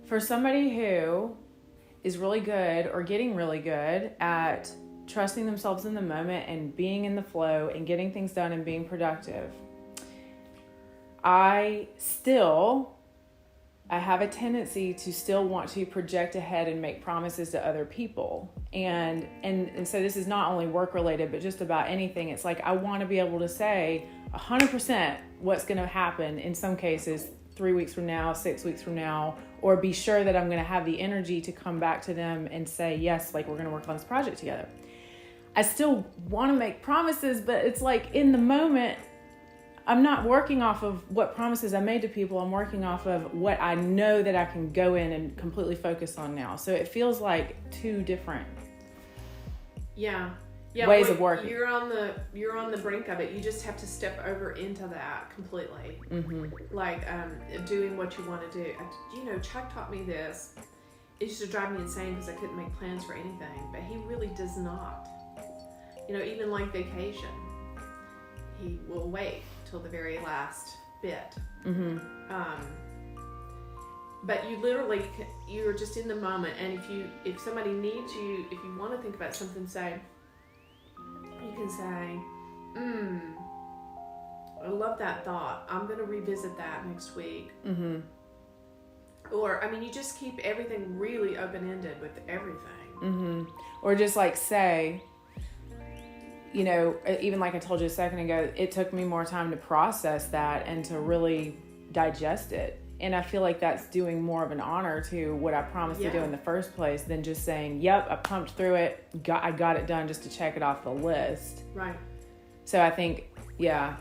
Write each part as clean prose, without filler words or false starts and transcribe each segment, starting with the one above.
For somebody who is really good or getting really good at trusting themselves in the moment and being in the flow and getting things done and being productive, I have a tendency to still want to project ahead and make promises to other people. And so this is not only work related, but just about anything. It's like, I want to be able to say 100% what's going to happen in some cases 3 weeks from now, 6 weeks from now, or be sure that I'm going to have the energy to come back to them and say, yes, like we're going to work on this project together. I still want to make promises, but it's like in the moment, I'm not working off of what promises I made to people. I'm working off of what I know that I can go in and completely focus on now. So it feels like two different ways of working. You're on the brink of it. You just have to step over into that completely. Mm-hmm. Like doing what you want to do. Chuck taught me this. It used to drive me insane because I couldn't make plans for anything. But he really does not. Even like vacation, he will wait till the very last bit. Mm-hmm. But you're just in the moment, and if somebody needs you, if you want to think about something, you can say, I love that thought. I'm going to revisit that next week. Mm-hmm. Or, you just keep everything really open-ended with everything. Mm-hmm. Or just like say, even like I told you a second ago, it took me more time to process that and to really digest it. And I feel like that's doing more of an honor to what I promised to do in the first place than just saying, yep, I pumped through it. I got it done just to check it off the list. Right. So I think, yeah.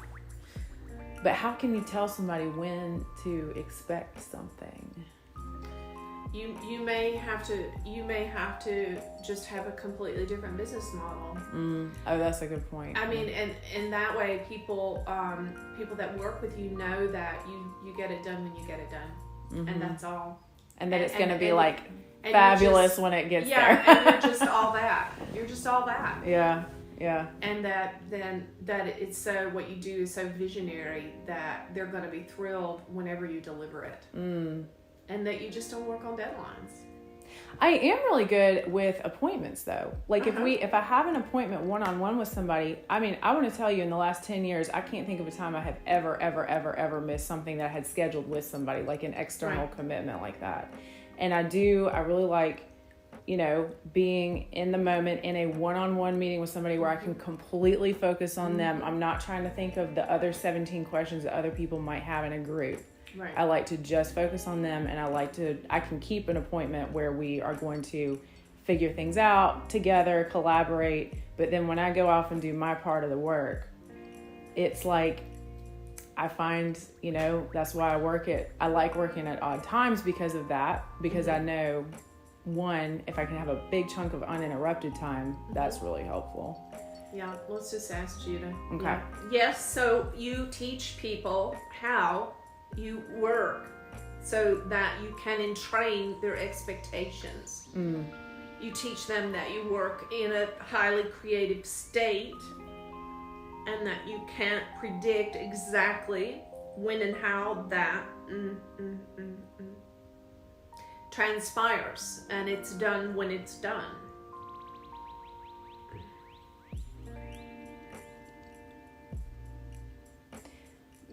But how can you tell somebody when to expect something? You may have to just have a completely different business model. Oh, that's a good point. And that way people that work with you know that you get it done when you get it done, and that's all. And that it's going to be like fabulous when it gets there. Yeah, and you're just all that. You're just all that. Yeah. Yeah. And that it's so, what you do is so visionary that they're going to be thrilled whenever you deliver it. And that you just don't work on deadlines. I am really good with appointments though. Like if I have an appointment one-on-one with somebody, I want to tell you in the last 10 years, I can't think of a time I have ever missed something that I had scheduled with somebody, like an external commitment like that. And I really like, being in the moment in a one-on-one meeting with somebody where I can completely focus on them. I'm not trying to think of the other 17 questions that other people might have in a group. Right. I like to just focus on them, and I can keep an appointment where we are going to figure things out together, collaborate. But then when I go off and do my part of the work, it's like, I find, that's why I like working at odd times because of that, because I know, one, if I can have a big chunk of uninterrupted time, that's really helpful. Yeah, let's just ask Judah. Okay. Yeah. Yes, so you teach people how you work so that you can entrain their expectations. You teach them that you work in a highly creative state and that you can't predict exactly when and how that transpires, and it's done when it's done.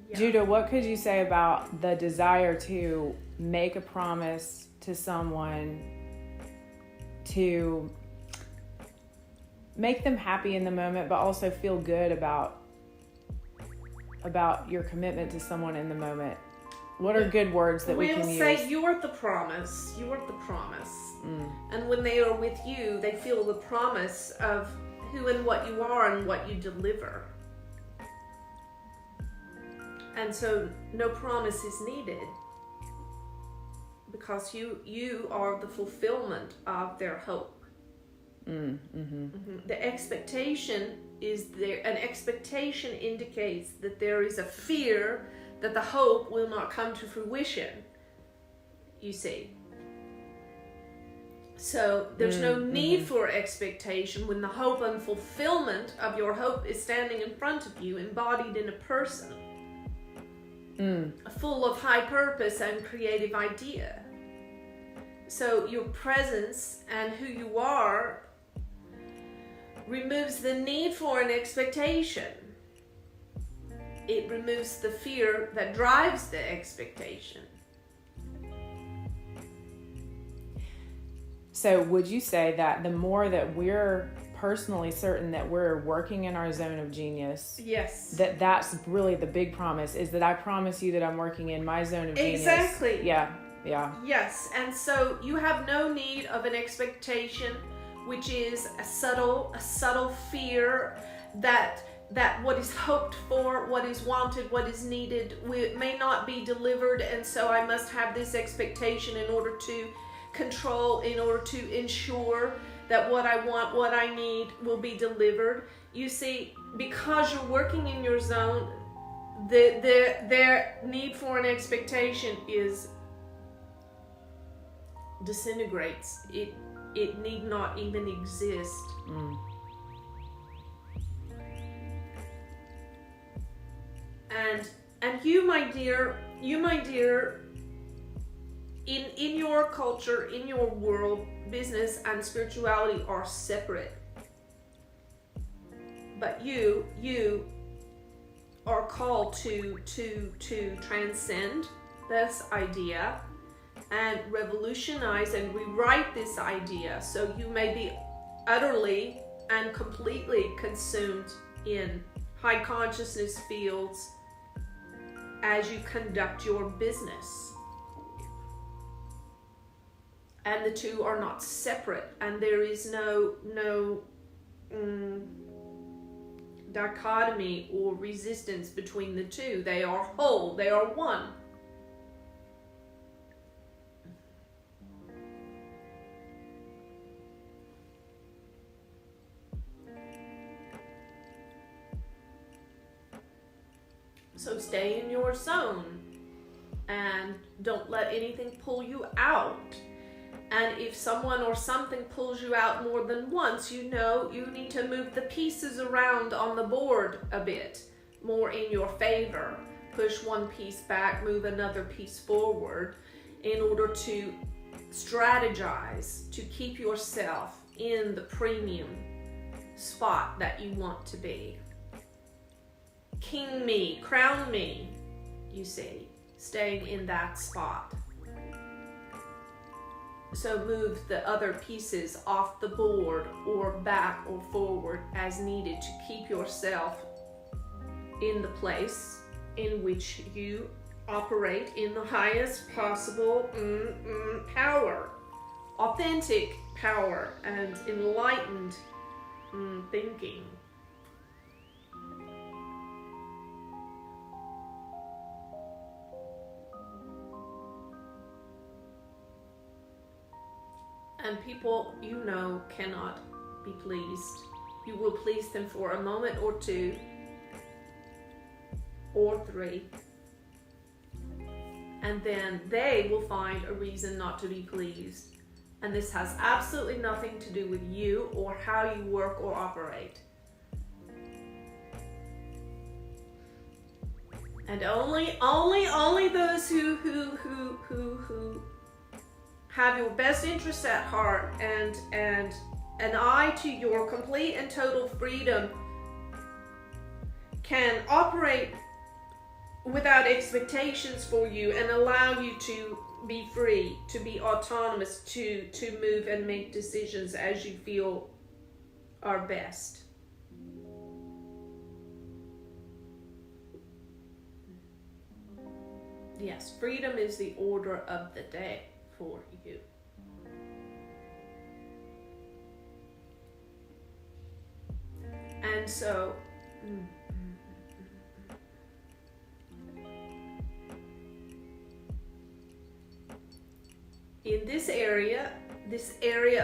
Yeah. Judah, what could you say about the desire to make a promise to someone to make them happy in the moment, but also feel good about your commitment to someone in the moment? What are good words that we can use? We'll say you're the promise. You are the promise. And when they are with you, they feel the promise of who and what you are and what you deliver. And so no promise is needed because you are the fulfillment of their hope. The expectation is there. An expectation indicates that there is a fear that the hope will not come to fruition, you see. So there's no need for expectation when the hope and fulfillment of your hope is standing in front of you, embodied in a person. Full of high purpose and creative idea. So your presence and who you are removes the need for an expectation. It removes the fear that drives the expectation. So would you say that the more that we're personally certain that we're working in our zone of genius, yes, that's really the big promise, is that I promise you that I'm working in my zone of genius. Exactly. Yeah. Yes, and so you have no need of an expectation, which is a subtle fear that what is hoped for, what is wanted, what is needed may not be delivered, and so I must have this expectation in order to control, in order to ensure that what I want, what I need will be delivered. You see, because you're working in your zone, their need for an expectation disintegrates. It need not even exist. And you, my dear, in your culture, in your world, business and spirituality are separate. But you are called to transcend this idea and revolutionize and rewrite this idea so you may be utterly and completely consumed in high consciousness fields as you conduct your business. And the two are not separate, and there is no dichotomy or resistance between the two. They are whole, they are one. So stay in your zone and don't let anything pull you out. And if someone or something pulls you out more than once, you know you need to move the pieces around on the board a bit more in your favor. Push one piece back, move another piece forward in order to strategize to keep yourself in the premium spot that you want to be. King me, crown me, you see, staying in that spot. So move the other pieces off the board or back or forward as needed to keep yourself in the place in which you operate in the highest possible power, authentic power and enlightened thinking. And people, you know, cannot be pleased. You will please them for a moment or two or three. And then they will find a reason not to be pleased. And this has absolutely nothing to do with you or how you work or operate. And only those who have your best interests at heart and an eye to your complete and total freedom can operate without expectations for you and allow you to be free, to be autonomous, to move and make decisions as you feel are best. Yes, freedom is the order of the day for you. And so in this area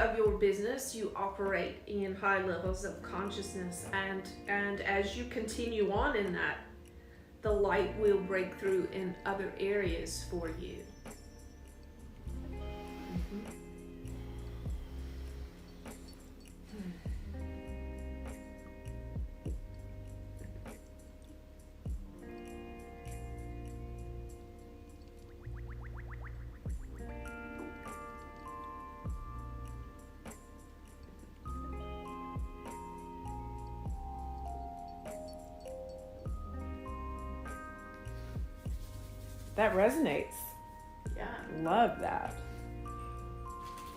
of your business, you operate in high levels of consciousness, and as you continue on in that, the light will break through in other areas for you. That resonates. Yeah. Love that.